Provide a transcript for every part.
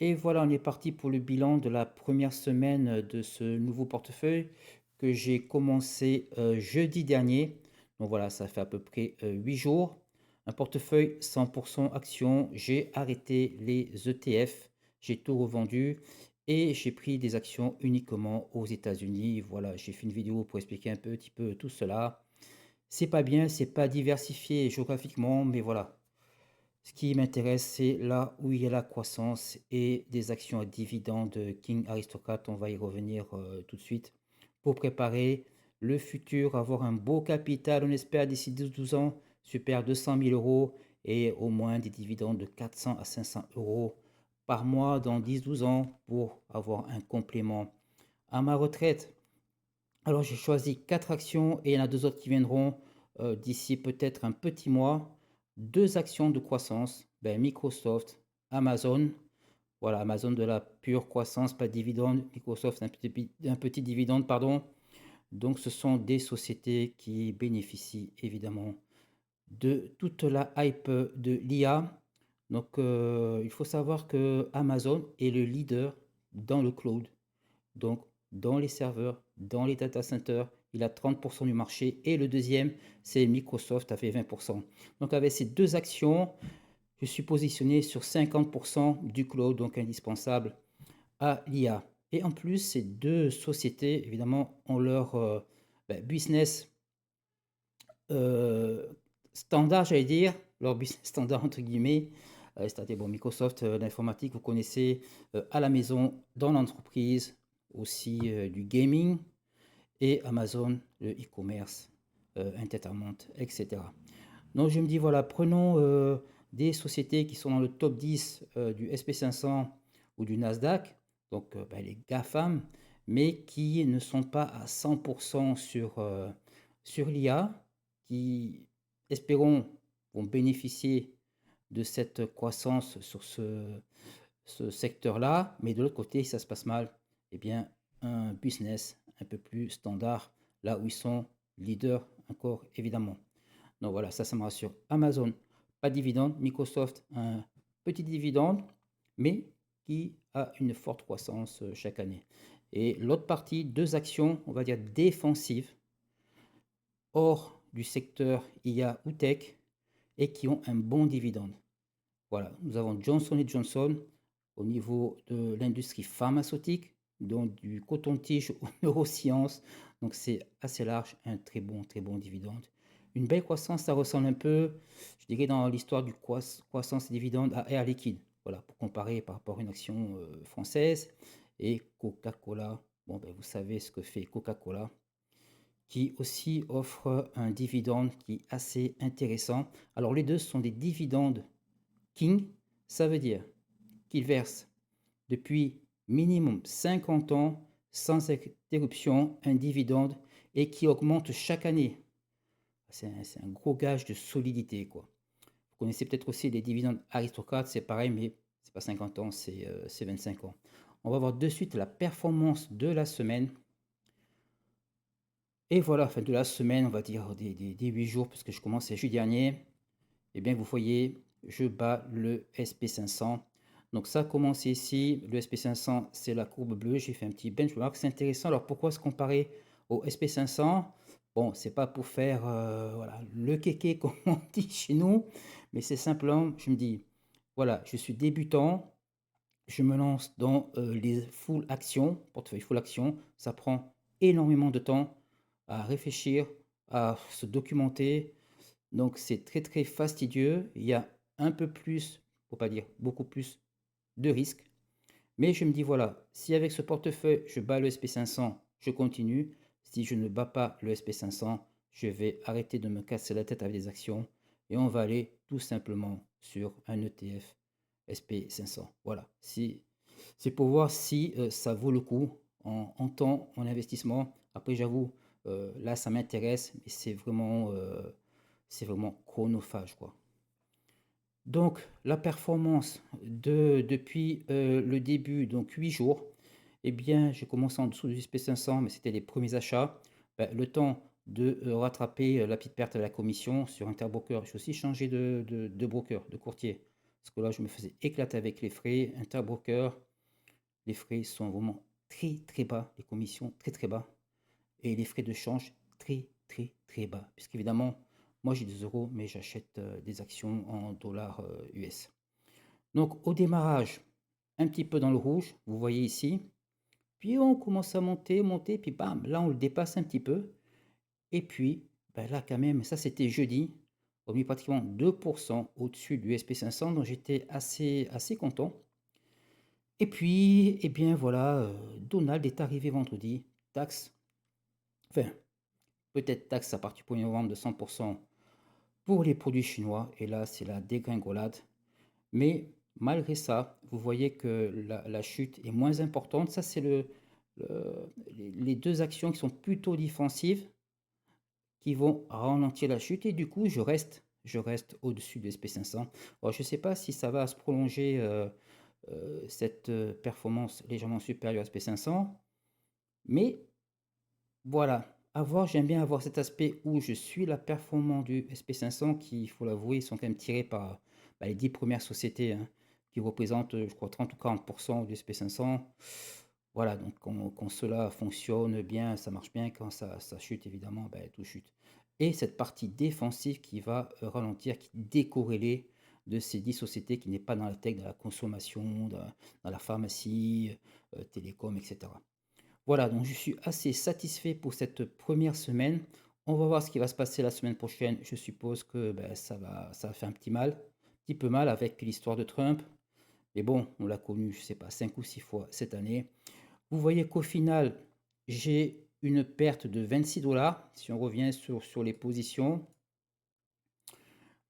Et voilà, on est parti pour le bilan de la première semaine de ce nouveau portefeuille que j'ai commencé jeudi dernier. Donc voilà, ça fait à peu près 8 jours. Un portefeuille 100% actions. J'ai arrêté les ETF, j'ai tout revendu et j'ai pris des actions uniquement aux États-Unis. Voilà, j'ai fait une vidéo pour expliquer un petit peu tout cela. C'est pas bien, c'est pas diversifié géographiquement, mais voilà, ce qui m'intéresse, c'est là où il y a la croissance et des actions à dividendes King Aristocrat. On va y revenir tout de suite pour préparer le futur, avoir un beau capital, on espère d'ici 12 ans, super 200 000 euros et au moins des dividendes de 400 à 500 euros par mois dans 10-12 ans pour avoir un complément à ma retraite. Alors j'ai choisi quatre actions et il y en a deux autres qui viendront d'ici peut-être un petit mois. Deux actions de croissance, ben, Microsoft, Amazon. Voilà, Amazon de la pure croissance, pas de dividende. Microsoft un petit dividende, pardon. Donc ce sont des sociétés qui bénéficient évidemment de toute la hype de l'IA. Donc il faut savoir que Amazon est le leader dans le cloud. Donc, dans les serveurs, dans les data centers, il a 30% du marché. Et le deuxième, c'est Microsoft, a fait 20%. Donc, avec ces deux actions, je suis positionné sur 50% du cloud, donc indispensable à l'IA. Et en plus, ces deux sociétés, évidemment, ont leur business euh, standard, j'allais dire, leur business standard, entre guillemets. C'est-à-dire, bon, Microsoft, l'informatique, vous connaissez, à la maison, dans l'entreprise, aussi du gaming, et Amazon, le e-commerce, entertainment, etc. Donc je me dis, voilà, prenons des sociétés qui sont dans le top 10 du SP500 ou du Nasdaq, donc ben, les GAFAM, mais qui ne sont pas à 100% sur l'IA, qui, espérons, vont bénéficier de cette croissance sur ce secteur-là, mais de l'autre côté, si ça se passe mal, eh bien, un business un peu plus standard, là où ils sont leaders encore, évidemment. Donc voilà, ça me rassure. Amazon, pas de dividende. Microsoft, un petit dividende, mais qui a une forte croissance chaque année. Et l'autre partie, deux actions, on va dire défensives, hors du secteur IA ou tech, et qui ont un bon dividende. Voilà, nous avons Johnson Johnson au niveau de l'industrie pharmaceutique, donc du coton-tige aux neurosciences. Donc c'est assez large, un très bon dividende. Une belle croissance, ça ressemble un peu, je dirais, dans l'histoire du croissance et dividende à Air Liquide. Voilà, pour comparer par rapport à une action française. Et Coca-Cola, bon, ben, vous savez ce que fait Coca-Cola, qui aussi offre un dividende qui est assez intéressant. Alors les deux sont des dividendes King, ça veut dire qu'il verse depuis minimum 50 ans sans interruption un dividende et qui augmente chaque année. C'est un gros gage de solidité, quoi. Vous connaissez peut-être aussi les dividendes aristocrates, c'est pareil, mais c'est pas 50 ans, c'est 25 ans. On va voir de suite la performance de la semaine. Et voilà, fin de la semaine, on va dire des 8 jours, parce que je commence jeudi dernier. Eh bien, vous voyez, je bats le SP500. Donc ça a commencé ici. Le SP500, c'est la courbe bleue. J'ai fait un petit benchmark. C'est intéressant. Alors pourquoi se comparer au SP500? Bon, c'est pas pour faire voilà, le kéké comme on dit chez nous, mais c'est simplement, je me dis, voilà, je suis débutant, je me lance dans les full actions, portefeuille full action. Ça prend énormément de temps à réfléchir, à se documenter, donc c'est très fastidieux. Il y a un peu plus, pour pas dire beaucoup plus, de risques. Mais je me dis voilà, si avec ce portefeuille je bats le SP500, je continue. Si je ne bats pas le SP500, je vais arrêter de me casser la tête avec des actions et on va aller tout simplement sur un ETF SP500. Voilà. Si, c'est pour voir si ça vaut le coup en temps, en investissement. Après, j'avoue, là, ça m'intéresse, mais c'est vraiment chronophage, quoi. Donc, la performance depuis le début, donc 8 jours, eh bien, j'ai commencé en dessous du SP500, mais c'était les premiers achats. Ben, le temps de rattraper la petite perte à la commission sur Interbroker. J'ai aussi changé de broker, de courtier. parce que là, je me faisais éclater avec les frais. Interbroker, les frais sont vraiment très très bas, les commissions très très bas, et les frais de change très très très bas, puisqu'évidemment, moi j'ai des euros, mais j'achète des actions en dollars US. Donc au démarrage, un petit peu dans le rouge, vous voyez ici, puis on commence à monter, monter, puis bam, là on le dépasse un petit peu, et puis ben là quand même, ça c'était jeudi, on a mis pratiquement 2% au-dessus du SP500, donc j'étais assez content. Et puis, eh bien voilà, Donald est arrivé vendredi, taxe, enfin, peut-être taxe à partir du 1er novembre de 100% pour les produits chinois, et là c'est la dégringolade. Mais malgré ça, vous voyez que la chute est moins importante. Ça, c'est les deux actions qui sont plutôt défensives, qui vont ralentir la chute, et du coup, je reste au-dessus de SP500. Alors, je ne sais pas si ça va se prolonger, cette performance légèrement supérieure à SP500, mais voilà, j'aime bien avoir cet aspect où je suis la performance du SP500 qui, il faut l'avouer, sont quand même tirés par bah, les 10 premières sociétés, hein, qui représentent, je crois, 30 ou 40% du SP500. Voilà, donc quand cela fonctionne bien, ça marche bien. Quand ça chute, évidemment, bah, tout chute. Et cette partie défensive qui va ralentir, qui décorrélée de ces 10 sociétés qui n'est pas dans la tech, dans la consommation, dans la pharmacie, télécom, etc. Voilà, donc je suis assez satisfait pour cette première semaine. On va voir ce qui va se passer la semaine prochaine. Je suppose que ben, ça va faire un petit peu mal avec l'histoire de Trump. Mais bon, on l'a connu, je sais pas, 5 ou 6 fois cette année. Vous voyez qu'au final, j'ai une perte de 26 dollars. Si on revient sur les positions,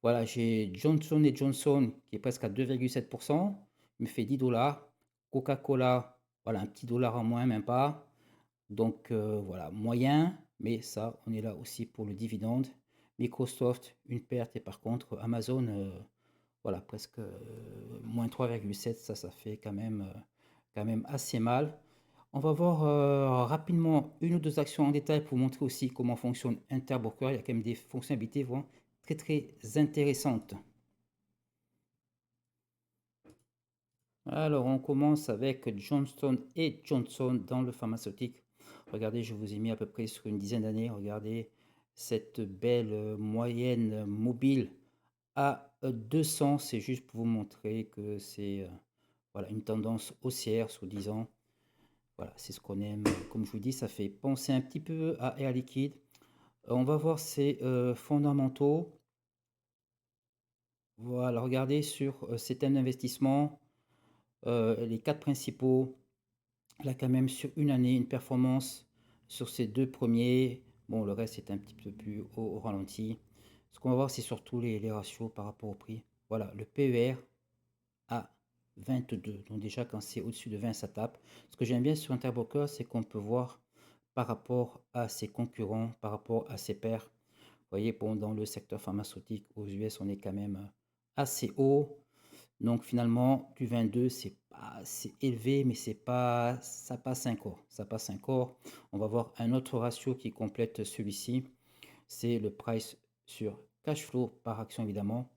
voilà, j'ai Johnson Johnson qui est presque à 2,7%. Il me fait 10 dollars. Coca-Cola, voilà, un petit dollar en moins, même pas. Donc voilà, moyen, mais ça, on est là aussi pour le dividende. Microsoft, une perte, et par contre, Amazon, voilà, presque moins 3,7, ça fait quand même assez mal. On va voir rapidement une ou deux actions en détail pour montrer aussi comment fonctionne Interbroker. Il y a quand même des fonctionnalités vraiment très très intéressantes. Alors, on commence avec Johnson et Johnson dans le pharmaceutique. Regardez, je vous ai mis à peu près sur une dizaine d'années. Regardez cette belle moyenne mobile à 200. C'est juste pour vous montrer que c'est voilà, une tendance haussière sur 10 ans. Voilà, c'est ce qu'on aime. Comme je vous dis, ça fait penser un petit peu à Air Liquide. On va voir ces fondamentaux. Voilà, regardez sur ces thèmes d'investissement, les quatre principaux. Elle a quand même sur une année une performance sur ces deux premiers. Bon, le reste est un petit peu plus au ralenti. Ce qu'on va voir, c'est surtout les ratios par rapport au prix. Voilà, le PER à 22. Donc déjà, quand c'est au-dessus de 20, ça tape. Ce que j'aime bien sur Interbroker, c'est qu'on peut voir par rapport à ses concurrents, par rapport à ses pairs. Vous voyez, bon, dans le secteur pharmaceutique aux US, on est quand même assez haut. Donc finalement, du 22, c'est pas assez élevé, mais c'est pas, ça passe encore. Ça passe encore. On va voir un autre ratio qui complète celui-ci. C'est le price sur cash flow par action, évidemment.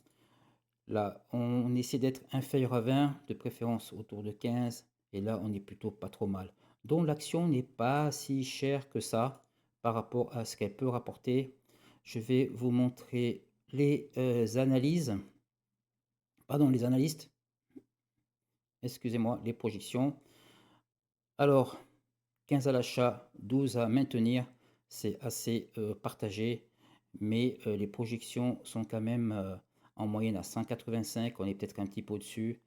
Là, on essaie d'être inférieur à 20, de préférence autour de 15. Et là, on est plutôt pas trop mal. Donc l'action n'est pas si chère que ça par rapport à ce qu'elle peut rapporter. Je vais vous montrer les analyses. Pardon, les analystes. Excusez-moi, les projections. Alors, 15 à l'achat, 12 à maintenir, c'est assez partagé, mais les projections sont quand même en moyenne à 185, on est peut-être un petit peu au-dessus,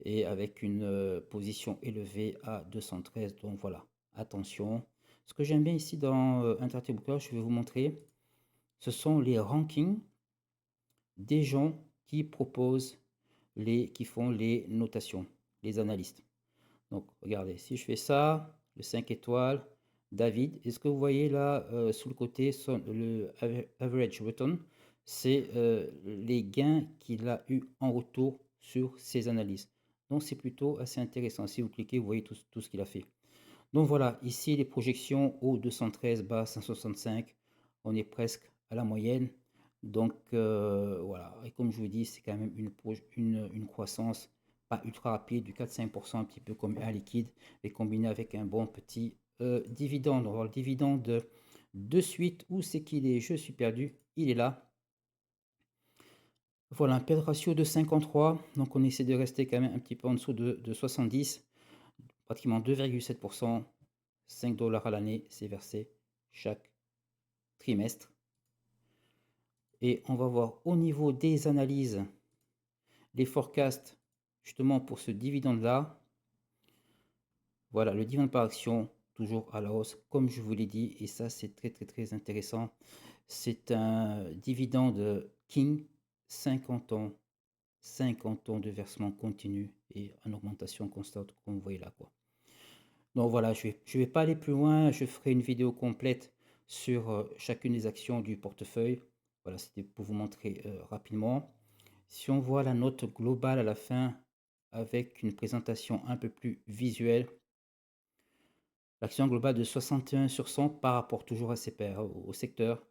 et avec une position élevée à 213, donc voilà, attention. Ce que j'aime bien ici dans Interactive Broker, je vais vous montrer, ce sont les rankings des gens qui proposent, qui font les notations, les analystes. Donc, regardez, si je fais ça, le 5 étoiles, David, est-ce que vous voyez là, sous le côté, le average return, c'est les gains qu'il a eu en retour sur ses analyses. Donc, c'est plutôt assez intéressant. Si vous cliquez, vous voyez tout ce qu'il a fait. Donc, voilà, ici, les projections au 213 bas 165, on est presque à la moyenne. Donc voilà, et comme je vous dis, c'est quand même une croissance pas ultra rapide, du 4-5%, un petit peu comme Air Liquide, et combiné avec un bon petit dividende. On va voir le dividende de suite. Où c'est qu'il est? Je suis perdu. Il est là. Voilà, un PER ratio de 53. Donc on essaie de rester quand même un petit peu en dessous de 70. Pratiquement 2,7%. 5 dollars à l'année, c'est versé chaque trimestre. Et on va voir au niveau des analyses, les forecasts, justement pour ce dividende-là. Voilà, le dividende par action, toujours à la hausse, comme je vous l'ai dit, et ça c'est très très très intéressant. C'est un dividende King, 50 ans, 50 ans de versement continu et en augmentation constante, comme vous voyez là, quoi. Donc voilà, je vais pas aller plus loin, je ferai une vidéo complète sur chacune des actions du portefeuille. Voilà, c'était pour vous montrer rapidement. Si on voit la note globale à la fin avec une présentation un peu plus visuelle, l'action globale de 61 sur 100 par rapport toujours à ses pairs, au secteur.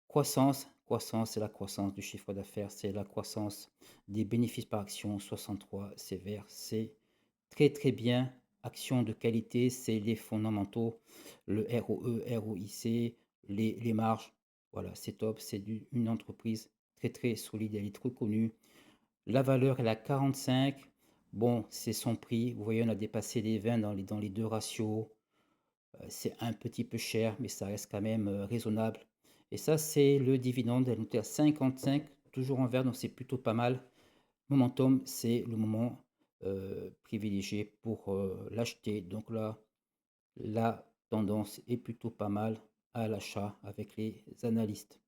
Croissance, croissance, c'est la croissance du chiffre d'affaires, c'est la croissance des bénéfices par action, 63, c'est vert, c'est très très bien. Action de qualité, c'est les fondamentaux, le ROE, ROIC, les marges. Voilà, c'est top, c'est une entreprise très très solide, elle est trop connue. La valeur, elle est à 45. Bon, c'est son prix. Vous voyez, on a dépassé les 20 dans les deux ratios. C'est un petit peu cher, mais ça reste quand même raisonnable. Et ça, c'est le dividende. Elle était à 55, toujours en vert, donc c'est plutôt pas mal. Momentum, c'est le moment privilégié pour l'acheter. Donc là, la tendance est plutôt pas mal à l'achat avec les analystes.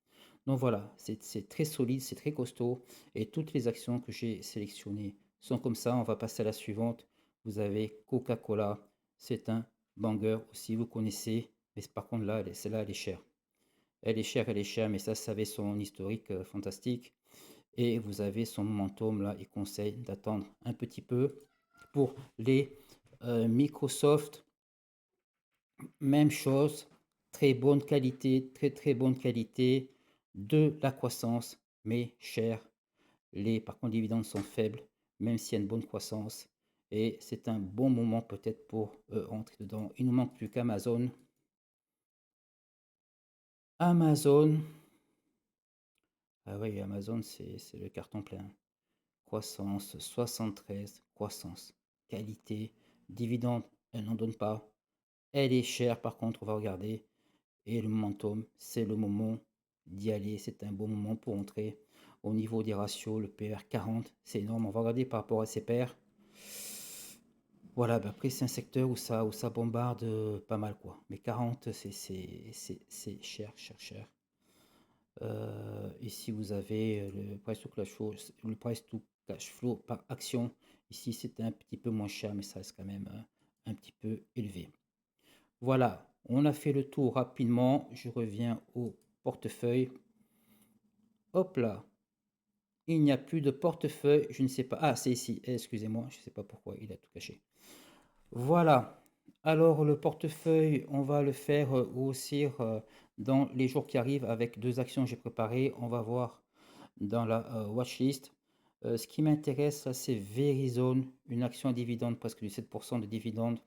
Donc voilà, c'est très solide, c'est très costaud. Et toutes les actions que j'ai sélectionnées sont comme ça. On va passer à la suivante. Vous avez Coca-Cola. C'est un banger aussi, vous connaissez. Mais par contre là, celle-là, elle est chère. Elle est chère, mais ça avait son historique fantastique. Et vous avez son momentum là. Il conseille d'attendre un petit peu. Pour les Microsoft, même chose, très bonne qualité, très très bonne qualité, de la croissance, mais cher. Par contre, les dividendes sont faibles, même s'il y a une bonne croissance. Et c'est un bon moment peut-être pour rentrer dedans. Il ne nous manque plus qu'Amazon. Amazon, ah oui, Amazon, c'est le carton plein. Croissance, 73, croissance, qualité, dividende, elle n'en donne pas. Elle est chère, par contre, on va regarder. Et le momentum, c'est le moment d'y aller. C'est un bon moment pour entrer. Au niveau des ratios, le PR 40, c'est énorme. On va regarder par rapport à ses pairs. Voilà, bah après, c'est un secteur où ça bombarde pas mal, quoi. Mais 40, c'est cher, cher, cher. Ici, vous avez le price to cash flow par action. Ici, c'est un petit peu moins cher, mais ça reste quand même un petit peu élevé. Voilà, on a fait le tour rapidement. Je reviens au portefeuille. Hop là, il n'y a plus de portefeuille. Je ne sais pas. Ah, c'est ici. Excusez-moi, je ne sais pas pourquoi il a tout caché. Voilà. Alors, le portefeuille, on va le faire grossir dans les jours qui arrivent avec deux actions que j'ai préparées. On va voir dans la watchlist. Ce qui m'intéresse, là, c'est Verizon, une action à dividende, presque du 7% de dividende.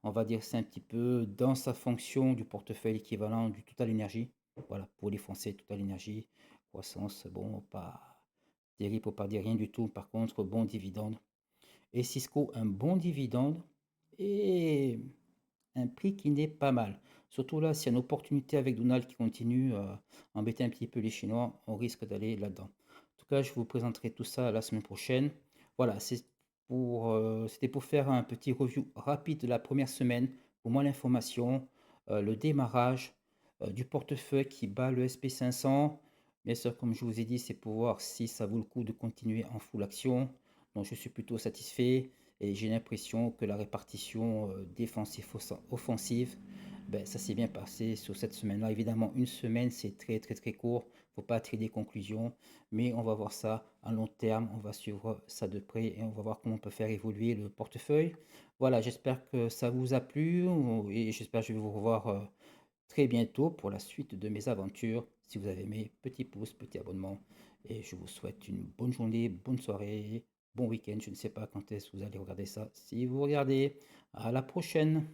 On va dire c'est un petit peu dans sa fonction du portefeuille équivalent du Total Energy. Voilà, pour les Français, Total Energy. Croissance, bon, pas terrible pour pas dire rien du tout. Par contre, bon dividende. Et Cisco, un bon dividende et un prix qui n'est pas mal. Surtout là, s'il y a une opportunité avec Donald qui continue à embêter un petit peu les Chinois, on risque d'aller là-dedans. En tout cas, je vous présenterai tout ça la semaine prochaine. Voilà, c'était pour faire un petit review rapide de la première semaine. Pour moi, l'information, le démarrage du portefeuille qui bat le SP500. Bien sûr, comme je vous ai dit, c'est pour voir si ça vaut le coup de continuer en full action. Donc, je suis plutôt satisfait. Et j'ai l'impression que la répartition défensive-offensive, ben, ça s'est bien passé sur cette semaine-là. Évidemment, une semaine, c'est très très très court. Il ne faut pas tirer des conclusions. Mais on va voir ça à long terme. On va suivre ça de près et on va voir comment on peut faire évoluer le portefeuille. Voilà, j'espère que ça vous a plu et j'espère que je vais vous revoir très bientôt pour la suite de mes aventures. Si vous avez aimé, petit pouce, petit abonnement. Et je vous souhaite une bonne journée, bonne soirée, bon week-end. Je ne sais pas quand est-ce que vous allez regarder ça. Si vous regardez, à la prochaine.